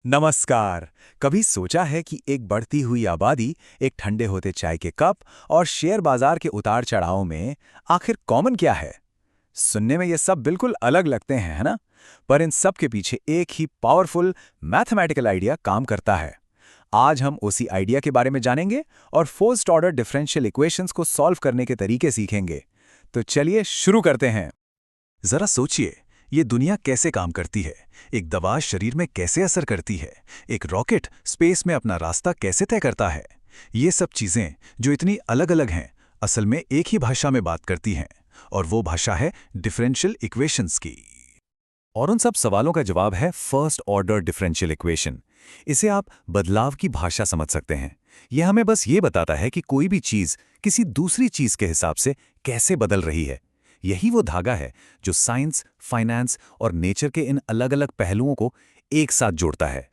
नमस्कार। कभी सोचा है कि एक बढ़ती हुई आबादी, एक ठंडे होते चाय के कप और शेयर बाजार के उतार चढ़ाव में आखिर कॉमन क्या है? सुनने में ये सब बिल्कुल अलग लगते हैं, है ना? पर इन सब के पीछे एक ही पावरफुल मैथमेटिकल आइडिया काम करता है। आज हम उसी आइडिया के बारे में जानेंगे और फर्स्ट ऑर्डर डिफरेंशियल इक्वेशंस को सॉल्व करने के तरीके सीखेंगे। तो चलिए शुरू करते हैं। जरा सोचिए, ये दुनिया कैसे काम करती है। एक दवा शरीर में कैसे असर करती है। एक रॉकेट स्पेस में अपना रास्ता कैसे तय करता है। ये सब चीजें जो इतनी अलग अलग हैं, असल में एक ही भाषा में बात करती हैं, और वो भाषा है डिफरेंशियल इक्वेशंस की। और उन सब सवालों का जवाब है फर्स्ट ऑर्डर डिफरेंशियल इक्वेशन। इसे आप बदलाव की भाषा समझ सकते हैं। यह हमें बस ये बताता है कि कोई भी चीज किसी दूसरी चीज के हिसाब से कैसे बदल रही है। यही वो धागा है जो साइंस, फाइनेंस और नेचर के इन अलग अलग पहलुओं को एक साथ जोड़ता है।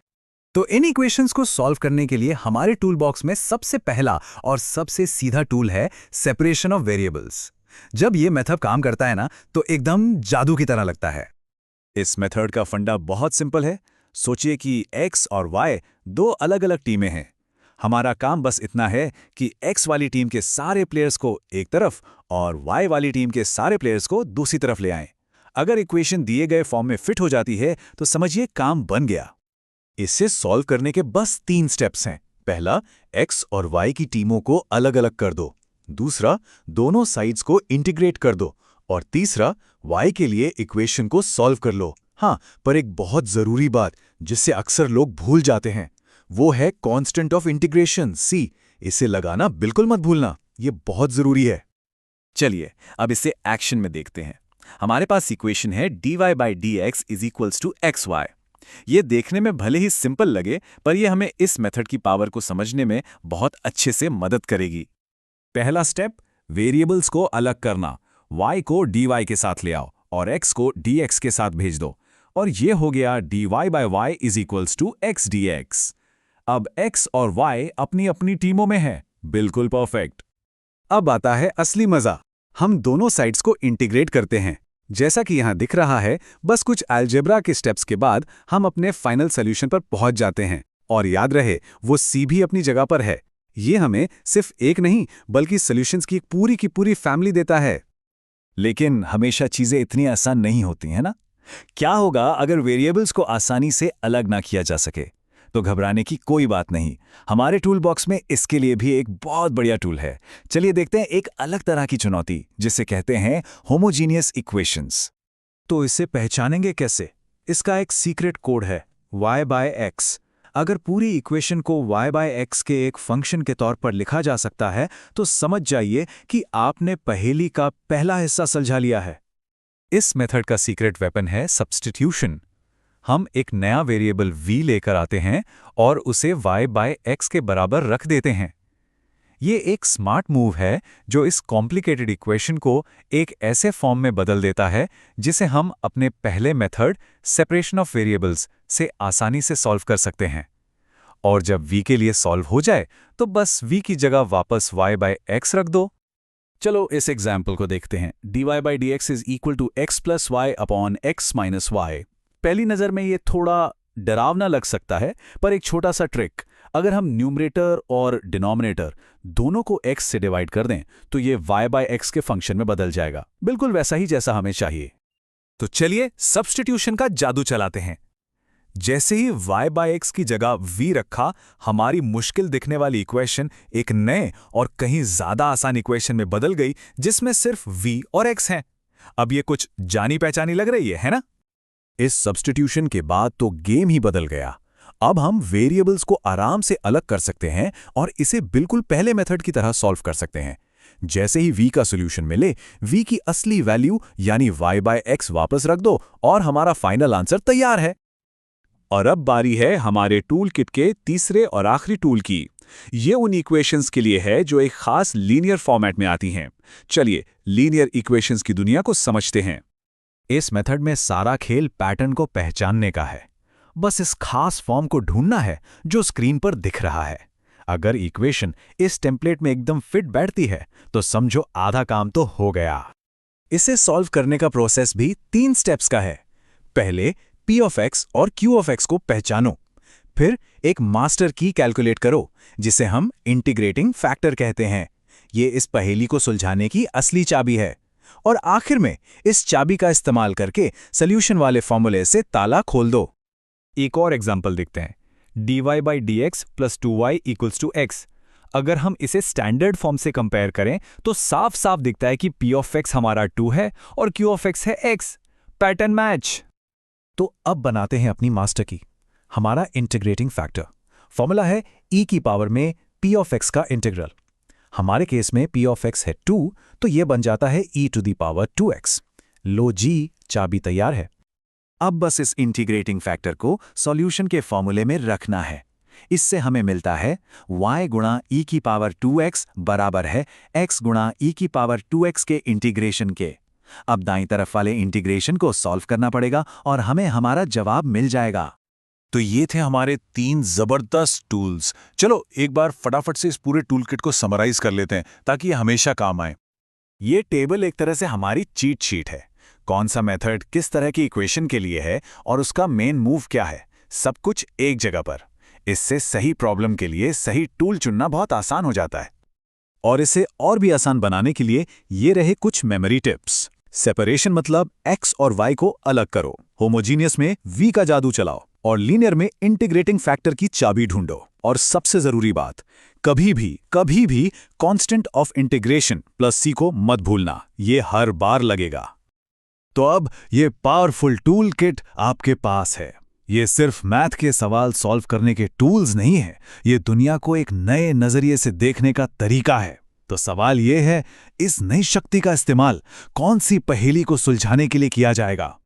तो इन इक्वेशंस को सॉल्व करने के लिए हमारे टूल बॉक्स में सबसे पहला और सबसे सीधा टूल है सेपरेशन ऑफ वेरिएबल्स। जब ये मेथड काम करता है ना, तो एकदम जादू की तरह लगता है। इस मेथड का फंडा बहुत सिंपल है। सोचिए कि x और y दो अलग अलग टीमें हैं। हमारा काम बस इतना है कि x वाली टीम के सारे प्लेयर्स को एक तरफ और y वाली टीम के सारे प्लेयर्स को दूसरी तरफ ले आएं। अगर इक्वेशन दिए गए फॉर्म में फिट हो जाती है तो समझिए काम बन गया। इसे सॉल्व करने के बस 3 स्टेप्स हैं। पहला, x और y की टीमों को अलग अलग कर दो। दूसरा, दोनों साइड्स को इंटीग्रेट कर दो। और तीसरा, y के लिए इक्वेशन को सॉल्व कर लो। हाँ, पर एक बहुत जरूरी बात जिससे अक्सर लोग भूल जाते हैं, वो है कांस्टेंट ऑफ इंटीग्रेशन c। इसे लगाना बिल्कुल मत भूलना, ये बहुत जरूरी है। चलिए अब इसे एक्शन में देखते हैं। हमारे पास इक्वेशन है dy/dx = xy। ये देखने में भले ही सिंपल लगे, पर यह हमें इस मेथड की पावर को समझने में बहुत अच्छे से मदद करेगी। पहला स्टेप, वेरिएबल्स को अलग करना। y को dy के साथ ले आओ और x को dx के साथ भेज दो, और ये हो गया dy/y = x dx। अब x और y अपनी अपनी टीमों में हैं। बिल्कुल परफेक्ट। अब आता है असली मजा। हम दोनों साइड्स को इंटीग्रेट करते हैं। जैसा कि यहां दिख रहा है, बस कुछ अलजेब्रा के स्टेप्स के बाद हम अपने फाइनल सॉल्यूशन पर पहुंच जाते हैं। और याद रहे, वो c भी अपनी जगह पर है। ये हमें सिर्फ एक नहीं, बल्कि सॉल्यूशंस की एक पूरी फैमिली देता है। लेकिन हमेशा चीजें इतनी आसान नहीं होती हैं ना? क्या होगा अगर वेरिएबल्स को आसानी से अलग ना किया जा सके? तो घबराने की कोई बात नहीं। हमारे टूल बॉक्स में इसके लिए भी एक बहुत बढ़िया टूल है। चलिए देखते हैं एक अलग तरह की चुनौती, जिसे कहते हैं होमोजीनियस इक्वेशंस। तो इसे पहचानेंगे कैसे? इसका एक सीक्रेट कोड है, y/x। अगर पूरी इक्वेशन को y/x के एक फंक्शन के तौर पर लिखा जा सकता है, तो समझ जाइए कि आपने पहेली का पहला हिस्सा सुलझा लिया है। इस मेथड का सीक्रेट वेपन है सब्स्टिट्यूशन। हम एक नया वेरिएबल v लेकर आते हैं और उसे y/x के बराबर रख देते हैं। ये एक स्मार्ट मूव है जो इस कॉम्प्लिकेटेड इक्वेशन को एक ऐसे फॉर्म में बदल देता है जिसे हम अपने पहले मेथड सेपरेशन ऑफ वेरिएबल्स से आसानी से सॉल्व कर सकते हैं। और जब v के लिए सॉल्व हो जाए, तो बस v की जगह वापस y/x रख दो। चलो इस एग्जाम्पल को देखते हैं। dy/dx = x + y upon x - y। पहली नज़र में ये थोड़ा डरावना लग सकता है, पर एक छोटा सा ट्रिक, अगर हम न्यूमरेटर और डिनोमिनेटर दोनों को x से डिवाइड कर दें, तो ये y/x के फंक्शन में बदल जाएगा, बिल्कुल वैसा ही जैसा हमें चाहिए। तो चलिए सब्स्टिट्यूशन का जादू चलाते हैं। जैसे ही y/x की जगह v रखा, हमारी मुश्किल दिखने वाली इक्वेशन एक नए और कहीं ज्यादा आसान इक्वेशन में बदल गई, जिसमें सिर्फ v और x हैं। अब ये कुछ जानी पहचानी लग रही है ना? इस सब्स्टिट्यूशन के बाद तो गेम ही बदल गया। अब हम वेरिएबल्स को आराम से अलग कर सकते हैं और इसे बिल्कुल पहले मेथड की तरह सॉल्व कर सकते हैं। जैसे ही v का सॉल्यूशन मिले, v की असली वैल्यू यानी y/x वापस रख दो और हमारा फाइनल आंसर तैयार है। और अब बारी है हमारे टूल किट के तीसरे और आखिरी टूल की। ये उन इक्वेशंस के लिए है जो एक खास लीनियर फॉर्मेट में आती हैं। चलिए लीनियर इक्वेशंस की दुनिया को समझते हैं। इस मेथड में सारा खेल पैटर्न को पहचानने का है। बस इस खास फॉर्म को ढूंढना है जो स्क्रीन पर दिख रहा है। अगर इक्वेशन इस टेम्पलेट में एकदम फिट बैठती है, तो समझो आधा काम तो हो गया। इसे सॉल्व करने का प्रोसेस भी 3 स्टेप्स का है। पहले p of x और q of x को पहचानो। फिर एक मास्टर की कैलकुलेट करो, जिसे हम इंटीग्रेटिंग फैक्टर कहते हैं। ये इस पहेली को सुलझाने की असली चाबी है। और आखिर में इस चाबी का इस्तेमाल करके सॉल्यूशन वाले फॉर्मूले से ताला खोल दो। एक और एग्जाम्पल देखते हैं। dy/dx + 2y = x। अगर हम इसे स्टैंडर्ड फॉर्म से कंपेयर करें तो साफ साफ दिखता है कि p(x) हमारा 2 है और q(x) है x। Pattern match. तो अब बनाते हैं अपनी मास्टर की, हमारा इंटीग्रेटिंग फैक्टर। फॉर्मूला है e की पावर में p(x) का इंटीग्रल। हमारे केस में p(x) है 2, तो ये बन जाता है e⁻² 2x। लो जी, चाबी तैयार है। अब बस इस इंटीग्रेटिंग फैक्टर को सॉल्यूशन के फॉर्मूले में रखना है। इससे हमें मिलता है y गुणा e⁻²x बराबर है x गुणा e⁻²x के इंटीग्रेशन के। अब दाईं तरफ वाले इंटीग्रेशन को सॉल्व करना पड़ेगा और हमें हमारा जवाब मिल जाएगा। तो ये थे हमारे 3 जबरदस्त टूल्स। चलो एक बार फटाफट से इस पूरे टूल किट को समराइज कर लेते हैं ताकि ये हमेशा काम आए। ये टेबल एक तरह से हमारी चीट शीट है। कौन सा मेथड किस तरह की इक्वेशन के लिए है और उसका मेन मूव क्या है, सब कुछ एक जगह पर। इससे सही प्रॉब्लम के लिए सही टूल चुनना बहुत आसान हो जाता है। और इसे और भी आसान बनाने के लिए ये रहे कुछ मेमोरी टिप्स। सेपरेशन मतलब x और y को अलग करो, होमोजीनियस में v का जादू चलाओ और लीनियर में इंटीग्रेटिंग फैक्टर की चाबी ढूंढो। और सबसे जरूरी बात, कभी भी constant of integration plus c को मत भूलना, ये हर बार लगेगा। तो अब ये पावरफुल टूल किट आपके पास है। ये सिर्फ मैथ के सवाल सॉल्व करने के टूल्स नहीं है, ये दुनिया को एक नए नजरिए से देखने का तरीका है। तो सवाल ये है, इस नई शक्ति का इस्तेमाल कौन सी पहेली को सुलझाने के लिए किया जाएगा?